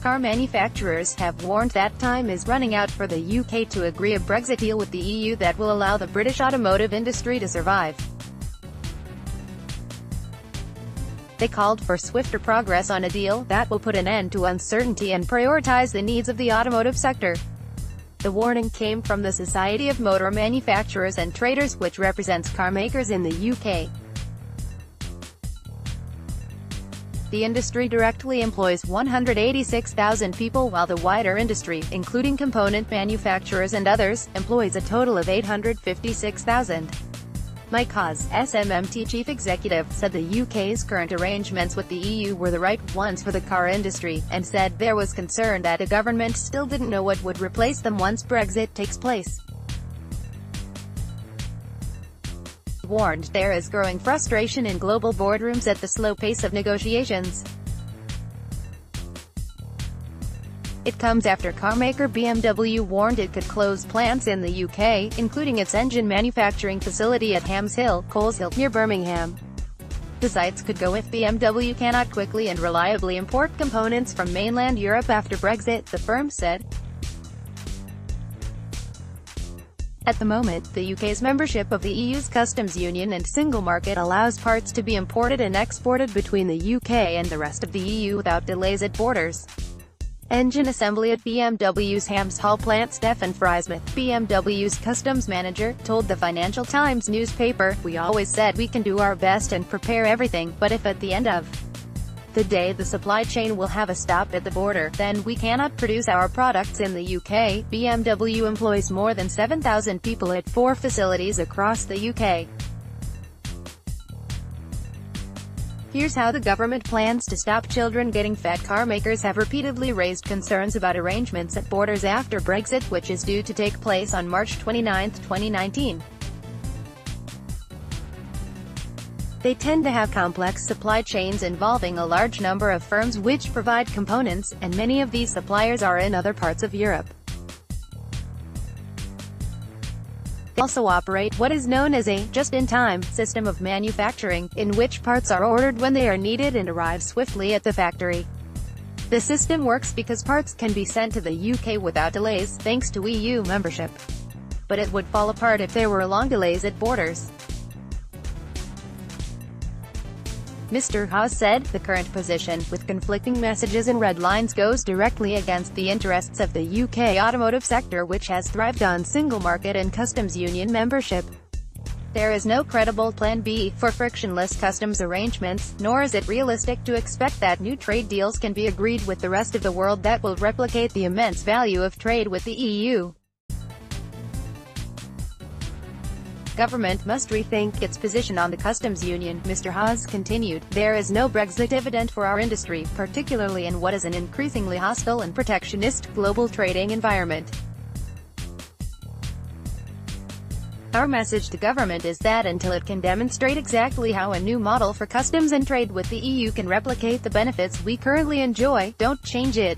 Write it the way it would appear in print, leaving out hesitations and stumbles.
car manufacturers have warned that time is running out for the UK to agree a Brexit deal with the EU that will allow the British automotive industry to survive. They called for swifter progress on a deal that will put an end to uncertainty and prioritise the needs of the automotive sector. The warning came from the Society of Motor Manufacturers and Traders, which represents carmakers in the UK. The industry directly employs 186,000 people, while the wider industry, including component manufacturers and others, employs a total of 856,000. Mike Hawes, SMMT chief executive, said the UK's current arrangements with the EU were the right ones for the car industry, and said there was concern that the government still didn't know what would replace them once Brexit takes place. He warned there is growing frustration in global boardrooms at the slow pace of negotiations. It comes after carmaker BMW warned it could close plants in the UK, including its engine manufacturing facility at Hams Hill, Coleshill, near Birmingham. The sites could go if BMW cannot quickly and reliably import components from mainland Europe after Brexit, the firm said. At the moment, the UK's membership of the EU's customs union and single market allows parts to be imported and exported between the UK and the rest of the EU without delays at borders. Engine assembly at BMW's Hams Hall plant. Stefan Friesmith, BMW's customs manager, told the Financial Times newspaper, "We always said we can do our best and prepare everything, but if at the end of the day the supply chain will have a stop at the border, then we cannot produce our products in the UK." BMW employs more than 7,000 people at 4 facilities across the UK. Here's how the government plans to stop children getting fed. Carmakers have repeatedly raised concerns about arrangements at borders after Brexit, which is due to take place on March 29, 2019. They tend to have complex supply chains involving a large number of firms which provide components, and many of these suppliers are in other parts of Europe. They also operate what is known as a just-in-time system of manufacturing, in which parts are ordered when they are needed and arrive swiftly at the factory. The system works because parts can be sent to the UK without delays, thanks to EU membership. But it would fall apart if there were long delays at borders. Mr. Hawes said, "The current position, with conflicting messages and red lines, goes directly against the interests of the UK automotive sector, which has thrived on single market and customs union membership. There is no credible plan B for frictionless customs arrangements, nor is it realistic to expect that new trade deals can be agreed with the rest of the world that will replicate the immense value of trade with the EU. Government must rethink its position on the customs union." Mr. Hawes continued, "There is no Brexit dividend for our industry, particularly in what is an increasingly hostile and protectionist global trading environment. Our message to government is that until it can demonstrate exactly how a new model for customs and trade with the EU can replicate the benefits we currently enjoy, don't change it."